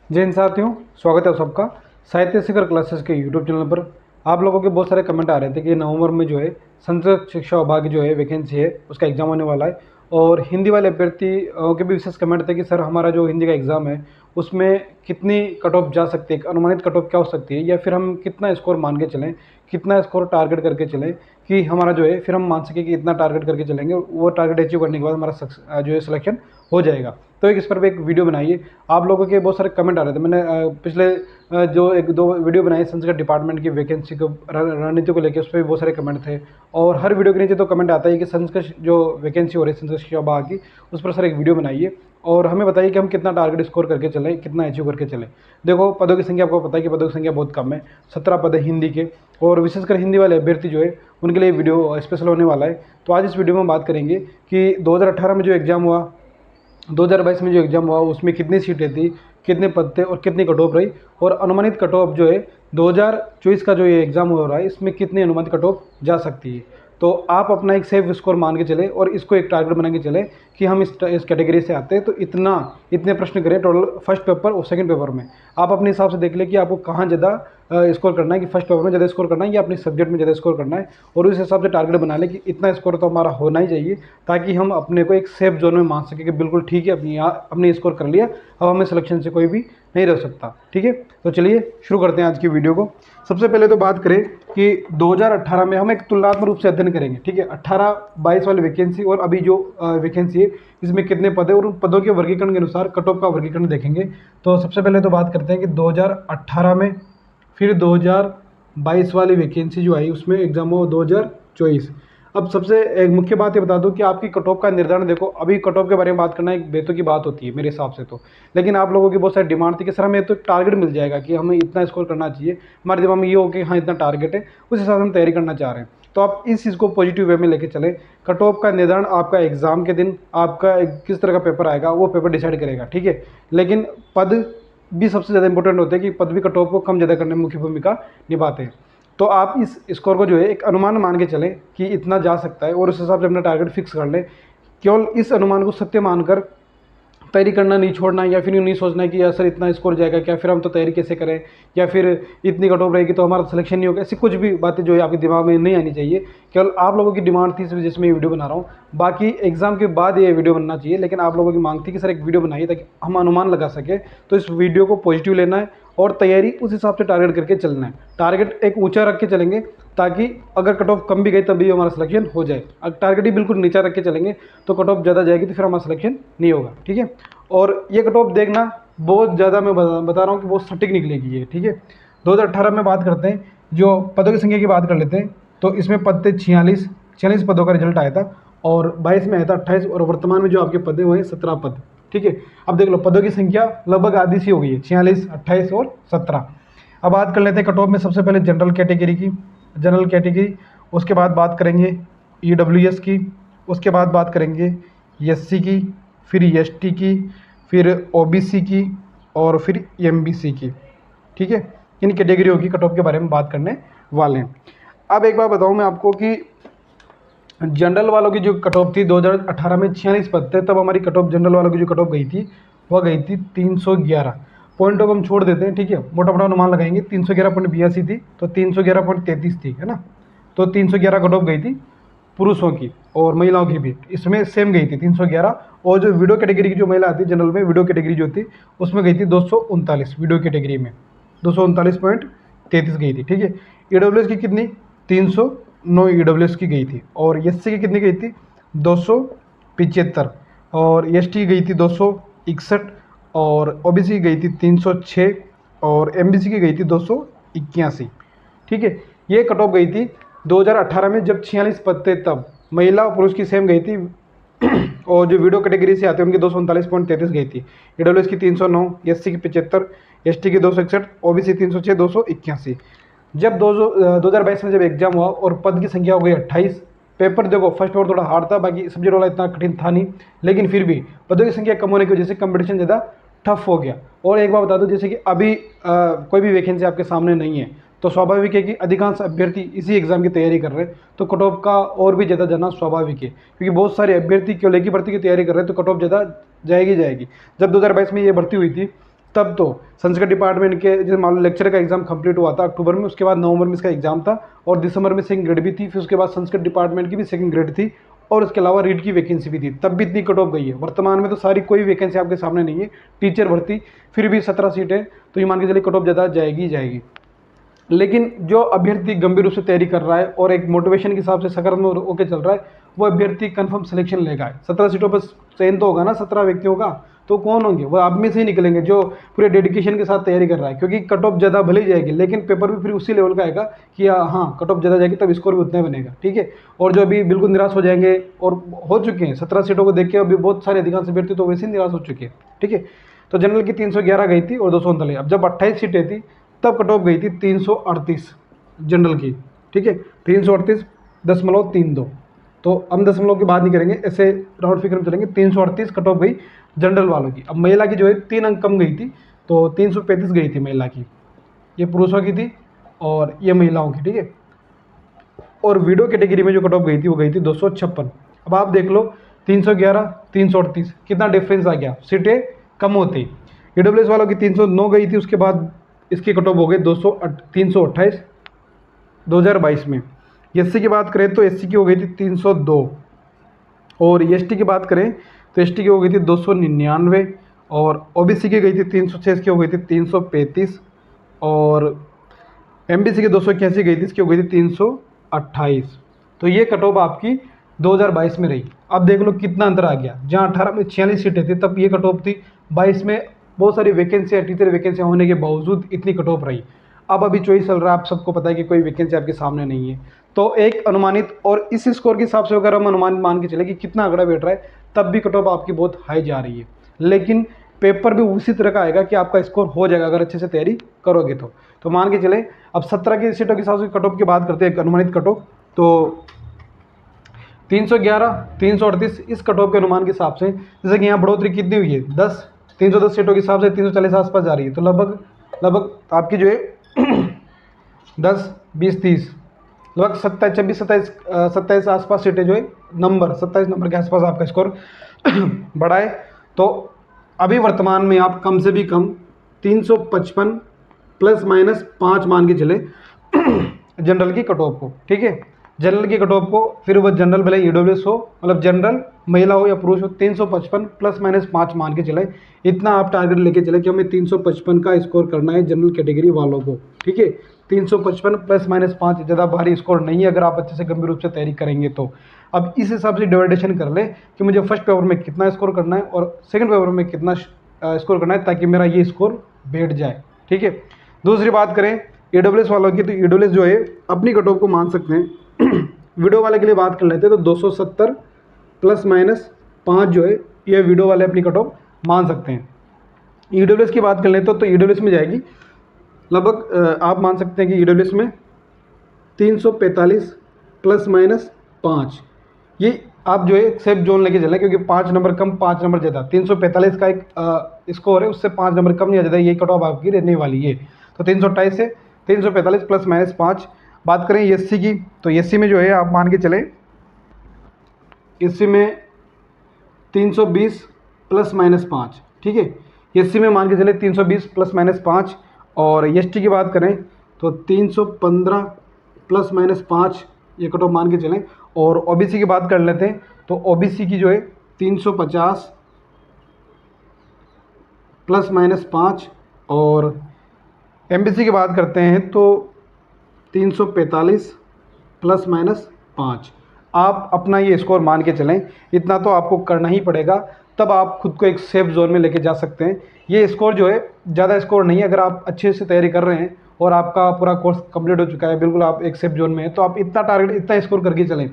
जय हिंद साथियों, स्वागत है आप सबका साहित्य शिखर क्लासेस के यूट्यूब चैनल पर। आप लोगों के बहुत सारे कमेंट आ रहे थे कि नवंबर में जो है संस्कृत शिक्षा विभाग की जो है वैकेंसी है उसका एग्ज़ाम होने वाला है। और हिंदी वाले अभ्यर्थी के भी विशेष कमेंट थे कि सर हमारा जो हिंदी का एग्ज़ाम है उसमें कितनी कट ऑफ जा सकती है, अनुमानित कट ऑफ क्या हो सकती है, या फिर हम कितना स्कोर मान के चलें, कितना स्कोर टारगेट करके चलें कि हमारा जो है फिर हम मान सकें कि इतना टारगेट करके चलेंगे और वो टारगेट अचीव करने के बाद हमारा जो है सिलेक्शन हो जाएगा। तो इस पर भी एक वीडियो बनाई है। आप लोगों के बहुत सारे कमेंट आ रहे थे। मैंने पिछले जो एक दो वीडियो बनाई संस्कृत डिपार्टमेंट की वैकेंसी को रणनीति को लेकर, उस पर भी बहुत सारे कमेंट थे। और हर वीडियो के नीचे तो कमेंट आता है कि संस्कृत जो वैकेंसी हो रही है संस्कृत शिक्षा विभाग की, उस पर सर एक वीडियो बनाइए और हमें बताइए कि हम कितना टारगेट स्कोर करके चलें, कितना अचीव करके चलें। देखो, पदों की संख्या आपको पता है कि पदों की संख्या बहुत कम है, 17 पद है हिंदी के। और विशेषकर हिंदी वाले अभ्यर्थी जो है उनके लिए वीडियो स्पेशल होने वाला है। तो आज इस वीडियो में बात करेंगे कि 2018 में जो एग्ज़ाम हुआ, 2022 में जो एग्ज़ाम हुआ उसमें कितनी सीटें थी, कितने पद थे और कितनी कट ऑफ रही, और अनुमानित कट ऑफ जो है 2024 का जो ये एग्ज़ाम हो रहा है इसमें कितनी अनुमानित कट ऑफ जा सकती है। तो आप अपना एक सेफ स्कोर मान के चले और इसको एक टारगेट बना के चले कि हम इस कैटेगरी से आते हैं तो इतने प्रश्न करें टोटल फर्स्ट पेपर और सेकंड पेपर में। आप अपने हिसाब से देख लें कि आपको कहाँ ज़्यादा स्कोर करना है, कि फर्स्ट पेपर में ज़्यादा स्कोर करना है या अपने सब्जेक्ट में ज़्यादा स्कोर करना है, और उस हिसाब से टारगेट बना लें कि इतना स्कोर तो हमारा होना ही चाहिए, ताकि हम अपने को एक सेफ जोन में मान सकें कि बिल्कुल ठीक है, अपने स्कोर कर लिया, अब हमें सिलेक्शन से कोई भी नहीं रह सकता। ठीक है, तो चलिए शुरू करते हैं आज की वीडियो को। सबसे पहले तो बात करें कि 2018 में हम एक तुलनात्मक रूप से अध्ययन करेंगे। ठीक है, 18-22 वाली वैकेंसी और अभी जो वैकेंसी है इसमें कितने पद है और उन पदों के वर्गीकरण के अनुसार कट ऑफ का वर्गीकरण देखेंगे। तो सबसे पहले तो बात करते हैं कि 2018 में, फिर 2022 वाली वैकेंसी जो आई उसमें एग्जाम हो 2024। अब सबसे एक मुख्य बात ये बता दूं कि आपकी कट ऑफ का निर्धारण, देखो अभी कट ऑफ के बारे में बात करना एक बेतुकी की बात होती है मेरे हिसाब से तो, लेकिन आप लोगों की बहुत सारी डिमांड थी कि सर हमें तो टारगेट मिल जाएगा कि हमें इतना स्कोर करना चाहिए, हमारे दिमाग में ये हो कि हाँ इतना टारगेट है, उस हिसाब से हम तैयारी करना चाह रहे हैं। तो आप इस चीज़ को पॉजिटिव वे में लेके चलें। कट ऑफ का निर्धारण आपका एग्जाम के दिन आपका किस तरह का पेपर आएगा वो पेपर डिसाइड करेगा। ठीक है, लेकिन पद भी सबसे ज़्यादा इंपॉर्टेंट होते हैं कि पद भी कट ऑफ को कम ज़्यादा करने में मुख्य भूमिका निभाते हैं। तो आप इस स्कोर को जो है एक अनुमान मान के चलें कि इतना जा सकता है और उस हिसाब से अपना टारगेट फिक्स कर लें। केवल इस अनुमान को सत्य मानकर तैयारी करना नहीं छोड़ना, या फिर यूँ नहीं सोचना कि यार सर इतना स्कोर जाएगा क्या, फिर हम तो तैयारी कैसे करें, या फिर इतनी कट ऑफ रहेगी तो हमारा सिलेक्शन नहीं होगा। ऐसी कुछ भी बातें जो है आपके दिमाग में नहीं आनी चाहिए। केवल आप लोगों की डिमांड थी, इस वजह से मैं वीडियो बना रहा हूँ। बाकी एग्जाम के बाद ये वीडियो बनना चाहिए, लेकिन आप लोगों की मांग थी कि सर एक वीडियो बनाइए ताकि हम अनुमान लगा सके। तो इस वीडियो को पॉजिटिव लेना है और तैयारी उस हिसाब से टारगेट करके चलना है। टारगेट एक ऊंचा रख के चलेंगे ताकि अगर कट ऑफ कम भी गई तब भी हमारा सिलेक्शन हो जाए। अगर टारगेट ही बिल्कुल नीचा रख के चलेंगे तो कट ऑफ ज़्यादा जाएगी तो फिर हमारा सिलेक्शन नहीं होगा। ठीक है, और ये कट ऑफ देखना बहुत ज़्यादा, मैं बता रहा हूँ कि बहुत सटीक निकलेगी ये। ठीक है, 2018 में बात करते हैं, जो पदों की संख्या की बात कर लेते हैं। तो इसमें पद थे 46 पदों का रिजल्ट आया था, और 22 में आया था 28, और वर्तमान में जो आपके पद है वो है 17 पद। ठीक है, अब देख लो पदों की संख्या लगभग आधी सी हो गई है, 46, 28 और 17। अब बात कर लेते हैं कट ऑफ में। सबसे पहले जनरल कैटेगरी, उसके बाद बात करेंगे EWS की, उसके बाद बात करेंगे SC की, फिर ST की, फिर OBC की, और फिर MBC की। ठीक है, इन कैटेगरियों की कट ऑफ के बारे में बात करने वाले हैं। अब एक बात बताऊं मैं आपको कि जनरल वालों की जो कट ऑफ थी 2018 में 46 पद थे, तब हमारी कट ऑफ जनरल वालों की जो कट ऑफ गई थी वह गई थी 311 पॉइंटों को हम छोड़ देते हैं। ठीक है, मोटा मोटा अनुमान लगाएंगे 311.82 थी, तो 311.33 थी, है ना। तो 311 कट ऑफ गई थी पुरुषों की, और महिलाओं की भी इसमें सेम गई थी 311। और जो वीडियो कैटेगरी की जो महिला आती है जनरल में, वीडियो कैटेगरी जो थी उसमें गई थी 239, वीडियो कैटेगरी में 239.33 गई थी। ठीक है, EWS की कितनी, 309 EWS की गई थी, और SC की कितनी गई थी, 275, और ST की गई थी 261, और OBC की गई थी 306, और MBC की गई थी 281। ठीक है, ये कट ऑफ गई थी 2018 में जब 46 पद थे, तब महिला और पुरुष की सेम गई थी। और जो वीडियो कैटेगरी से आते हैं उनकी 239.33 गई थी। EWS की 309, SC की 75, ST की 261, OBC 306, 281। जब 2022 में जब एग्जाम हुआ और पद की संख्या हो गई 28, पेपर देखो फर्स्ट पेपर थोड़ा हार्ड था, बाकी सब्जेक्ट वाला इतना कठिन था नहीं, लेकिन फिर भी पदों की संख्या कम होने की वजह से कंपटीशन ज़्यादा टफ हो गया। और एक बात बता दो, जैसे कि अभी कोई भी वैकेंसी आपके सामने नहीं है, तो स्वाभाविक है कि अधिकांश अभ्यर्थी इसी एग्ज़ाम की तैयारी कर रहे हैं, तो कट ऑफ का और भी ज़्यादा जाना स्वाभाविक है, क्योंकि बहुत सारे अभ्यर्थी केवल एक ही भर्ती की तैयारी कर रहे हैं, तो कट ऑफ ज़्यादा जाएगी। जब 2022 में ये भर्ती हुई थी तब तो संस्कृत डिपार्टमेंट के जैसे मान लो लेक्चर का एग्जाम कंप्लीट हुआ था अक्टूबर में, उसके बाद नवंबर में इसका एग्जाम था और दिसंबर में सेकंड ग्रेड भी थी, फिर उसके बाद संस्कृत डिपार्टमेंट की भी सेकंड ग्रेड थी और उसके अलावा रीड की वैकेंसी भी थी, तब भी इतनी कट ऑफ गई है। वर्तमान में तो सारी कोई वैकेंसी आपके सामने नहीं है, टीचर भर्ती फिर भी 17 सीटें, तो ये मान के चलिए कट ऑफ ज़्यादा जाएगी ही जाएगी। लेकिन जो अभ्यर्थी गंभीर रूप से तैयारी कर रहा है और एक मोटिवेशन के हिसाब से सकारात्मक होकर चल रहा है, वो अभ्यर्थी कंफर्म सिलेक्शन लेगा। 17 सीटों पर चयन तो होगा ना 17 व्यक्तियों का, तो कौन होंगे? वो आप में से ही निकलेंगे जो पूरे डेडिकेशन के साथ तैयारी कर रहा है, क्योंकि कट ऑफ ज़्यादा भले ही जाएगी लेकिन पेपर भी फिर उसी लेवल का आएगा कि हाँ कट ऑफ ज़्यादा जाएगी तब स्कोर भी उतना बनेगा, ठीक है। और जो अभी बिल्कुल निराश हो जाएंगे और हो चुके हैं 17 सीटों को देख के, अभी बहुत सारे अधिकांश अभ्यर्थी तो वैसे ही निराश हो चुके हैं, ठीक है। तो जनरल की 311 गई थी और 239, अब जब 28 सीटें थी तब कट ऑफ गई थी 338 जनरल की, ठीक है, 338.32। तो हम दशमलव की बात नहीं करेंगे, ऐसे राउंड फिगर में चलेंगे। 338 कट ऑफ गई जनरल वालों की। अब महिला की जो है 3 अंक कम गई थी, तो 335 गई थी महिला की, ये पुरुषों की थी और ये महिलाओं की, ठीक है। और वीडियो कैटेगरी में जो कट ऑफ गई थी वो गई थी 256। अब आप देख लो 311 338 कितना डिफरेंस आ गया, सीटें कम होती। ईडब्ल्यूएस वालों की 309 गई थी, उसके बाद इसकी कट ऑफ हो गई 328 2022 में। एससी की बात करें तो एससी की हो गई थी 302 और एसटी की बात करें तो एसटी की हो गई थी 299 और ओबीसी की गई थी 306, इसकी हो गई थी 335 और एमबीसी की 281 गई थी, इसकी हो गई थी 328। तो ये कट ऑफ आपकी 2022 में रही। अब देख लो कितना अंतर आ गया, जहाँ 18 में 46 सीटें थी तब ये कट ऑफ थी, 22 में बहुत सारी वैकेंसियाँ टीचर वैकेंसियाँ होने के बावजूद इतनी कट ऑफ रही। अब अभी चॉइस चल रहा है, आप सबको पता है कि कोई वैकेंसी आपके सामने नहीं है, तो एक अनुमानित और इस स्कोर के हिसाब से अगर हम अनुमान मान के चले कि कितना आंकड़ा बैठ रहा है, तब भी कट ऑफ आपकी बहुत हाई जा रही है। लेकिन पेपर भी उसी तरह का आएगा कि आपका स्कोर हो जाएगा अगर अच्छे से तैयारी करोगे तो मान के चले। अब 17 की सीटों के हिसाब से कट ऑफ की बात करते हैं, अनुमानित कट ऑफ, तो 311 338 इस कट ऑफ के अनुमान के हिसाब से, जैसे कि यहाँ बढ़ोतरी कितनी हुई है 310 सीटों के हिसाब से 340 आसपास जा रही है, तो लगभग आपकी जो है 10 20 30 लगभग 27 26 27 आसपास सीटें जो है नंबर 27 नंबर के आसपास आपका स्कोर बढ़ा है। तो अभी वर्तमान में आप कम से भी कम 355 प्लस माइनस 5 मान के चले जनरल की कट ऑफ को, ठीक है। जनरल की कट ऑफ को फिर वह जनरल भले ईडब्ल्यूएस हो, मतलब जनरल महिला हो या पुरुष हो, 355 प्लस माइनस 5 मान के चले। इतना आप टारगेट लेके चले कि हमें 355 का स्कोर करना है जनरल कैटेगरी वालों को, ठीक है। 355 प्लस माइनस 5 ज़्यादा भारी स्कोर नहीं है अगर आप अच्छे से गंभीर रूप से तैयारी करेंगे तो। अब इस हिसाब से डिवाइडेशन कर ले कि मुझे फर्स्ट पेपर में कितना स्कोर करना है और सेकंड पेपर में कितना स्कोर करना है, ताकि मेरा ये स्कोर बैठ जाए, ठीक है। दूसरी बात करें ईडब्ल्यूएस वालों की, तो ईडब्ल्यूएस जो है अपनी कट ऑफ को मान सकते हैं वीडियो वाले के लिए बात कर लेते हैं तो 270 प्लस माइनस 5 जो है ये वीडियो वाले अपनी कट ऑफ मान सकते हैं। ईडब्ल्यूएस की बात कर लेते तो ईडब्ल्यूएस में जाएगी लगभग आप मान सकते हैं कि ईडब्ल्यूएस में 345 प्लस माइनस 5, ये आप जो है सेफ जोन लेके चलें, क्योंकि 5 नंबर कम 5 नंबर ज़्यादा। 345 का एक स्कोर है, उससे 5 नंबर कम नहीं आ जाता, ये कट ऑफ आपकी रहने वाली है। तो 328 से 345 प्लस माइनस 5। बात करें एससी की, तो एससी में जो है आप मान के चलें एससी में 320 प्लस माइनस 5, ठीक है। एससी में मान के चले 320 प्लस माइनस 5। और एसटी की बात करें तो 315 प्लस माइनस 5 ये कट ऑफ मान के चलें। और ओबीसी की बात कर लेते हैं तो ओबीसी की जो है 350 प्लस माइनस 5। और एमबीसी की बात करते हैं तो 345 प्लस माइनस 5। आप अपना ये स्कोर मान के चलें, इतना तो आपको करना ही पड़ेगा, तब आप खुद को एक सेफ जोन में लेके जा सकते हैं। ये स्कोर जो है ज़्यादा स्कोर नहीं है, अगर आप अच्छे से तैयारी कर रहे हैं और आपका पूरा कोर्स कंप्लीट हो चुका है, बिल्कुल आप एक सेफ जोन में हैं, तो आप इतना टारगेट इतना स्कोर करके चलें।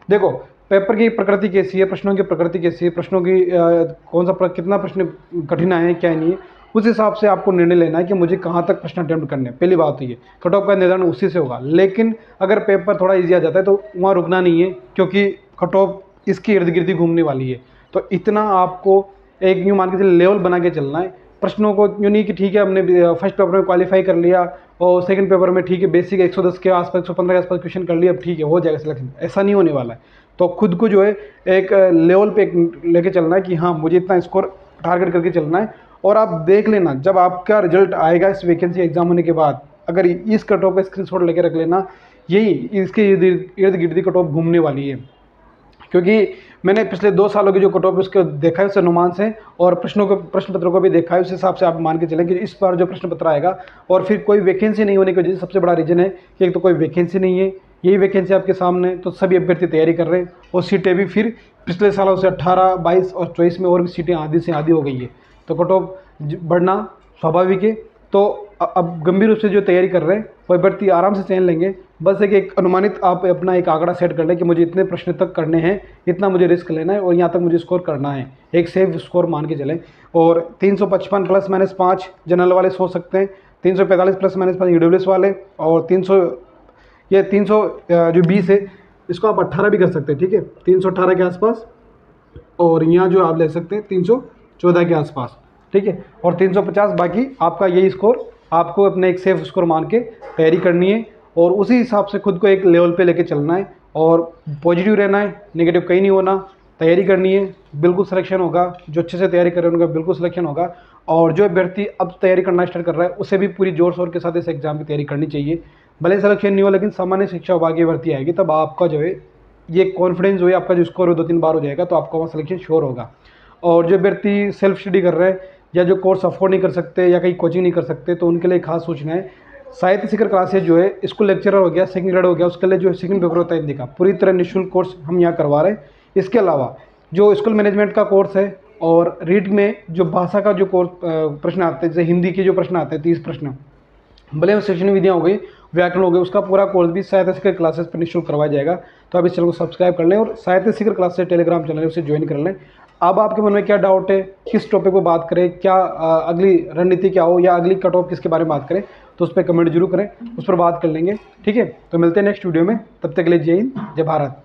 देखो पेपर की प्रकृति कैसी है, प्रश्नों की प्रकृति कैसी है, प्रश्नों की कौन सा कितना प्रश्न कठिन आए हैं क्या नहीं है, उस हिसाब से आपको निर्णय लेना है कि मुझे कहाँ तक प्रश्न अटेम्प्ट करने हैं। पहली बात तो ये कट ऑफ का निर्धारण उसी से होगा। लेकिन अगर पेपर थोड़ा ईजी आ जाता है तो वहाँ रुकना नहीं है, क्योंकि कट ऑफ इसकी इर्द गिर्द ही घूमने वाली है। तो इतना आपको एक यूँ मान के चलिए लेवल बना के चलना है। प्रश्नों को यूँ नहीं कि ठीक है हमने फर्स्ट पेपर में क्वालिफाई कर लिया और सेकंड पेपर में ठीक है बेसिक 110 के आसपास 115 के आसपास क्वेश्चन कर लिया, अब ठीक है हो जाएगा सिलेक्शन, ऐसा नहीं होने वाला है। तो खुद को जो है एक लेवल पे लेके चलना है कि हाँ मुझे इतना स्कोर टारगेट करके चलना है और आप देख लेना जब आपका रिजल्ट आएगा इस वैकेंसी एग्जाम होने के बाद, अगर इस कट ऑफ का स्क्रीनशॉट लेके रख लेना, यही इसके इर्द गिर्द की कट ऑफ घूमने वाली है। क्योंकि मैंने पिछले 2 सालों की जो कट ऑफ उसको देखा है उस अनुमान से, और प्रश्न पत्रों को भी देखा है, उस हिसाब से आप मान के चलें कि इस बार जो प्रश्न पत्र आएगा, और फिर कोई वैकेंसी नहीं होने की वजह से सबसे बड़ा रीज़न है कि एक तो कोई वैकेंसी नहीं है, यही वैकेंसी आपके सामने, तो सभी अभ्यर्थी तैयारी कर रहे हैं, और सीटें भी फिर पिछले सालों से 18, 22 और 24 में और भी सीटें आधी से आधी हो गई है, तो कट ऑफ बढ़ना स्वाभाविक है। तो अब गंभीर रूप से जो तैयारी कर रहे हैं वो अभ्यर्थी आराम से चयन लेंगे। बस एक अनुमानित आप अपना एक आंकड़ा सेट कर लें कि मुझे इतने प्रश्न तक करने हैं, इतना मुझे रिस्क लेना है और यहाँ तक मुझे स्कोर करना है, एक सेफ स्कोर मान के चलें। और 355 +- जनरल वाले सोच सकते हैं, 345 +- ईडब्ल्यूएस वाले, और 300 जो 20 है इसको आप 18 भी कर सकते हैं, ठीक है, 318 के आसपास, और यहाँ जो आप ले सकते हैं 314 के आसपास, ठीक है, और 350 बाकी आपका यही स्कोर आपको अपने एक सेफ स्कोर मान के तैयारी करनी है, और उसी हिसाब से खुद को एक लेवल पे लेके चलना है, और पॉजिटिव रहना है, नेगेटिव कहीं नहीं होना, तैयारी करनी है, बिल्कुल सिलेक्शन होगा। जो अच्छे से तैयारी कर रहे हैं उनका बिल्कुल सिलेक्शन होगा, और जो अभ्यर्थी अब तैयारी करना स्टार्ट कर रहा है उसे भी पूरी जोर शोर के साथ इस एग्जाम की तैयारी करनी चाहिए। भले सिलेक्शन नहीं हो, लेकिन सामान्य शिक्षा विभाग की भर्ती आएगी, तब आपका जो है ये कॉन्फिडेंस जो है आपका जो स्कोर है 2-3 बार हो जाएगा, तो आपका वहाँ सिलेक्शन श्योर होगा। और जो अभ्यर्थी सेल्फ स्टडी कर रहे हैं या जो कोर्स अफोर्ड नहीं कर सकते या कहीं कोचिंग नहीं कर सकते, तो उनके लिए खास सूचना है, साहित्य शिखर क्लासेज जो है स्कूल लेक्चरर हो गया, सेकंड ग्रेड हो गया, उसके लिए जो सेकंड पेपर होता है हिंदी का, पूरी तरह निःशुल्क कोर्स हम यहाँ करवा रहे हैं। इसके अलावा जो स्कूल मैनेजमेंट का कोर्स है, और रीड में जो भाषा का जो कोर्स प्रश्न आते हैं, जैसे हिंदी के जो प्रश्न आते हैं 30 प्रश्न, भले वो शैक्षणिक विधियाँ हो गई, व्याकरण हो गए, उसका पूरा कोर्स भी साहित्य शिखर क्लासेस पर निःशुल्क करवाया जाएगा। तो आप इस चैनल को सब्सक्राइब कर लें और साहित्य शिखर क्लासेस टेलीग्राम चैनल उसे ज्वाइन कर लें। अब आपके मन में क्या डाउट है, किस टॉपिक पर बात करें, क्या अगली रणनीति क्या हो, या अगली कट ऑफ किसके बारे में बात करें, तो उस पर कमेंट जरूर करें, उस पर बात कर लेंगे, ठीक है। तो मिलते हैं नेक्स्ट वीडियो में, तब तक के लिए जय हिंद, जय भारत।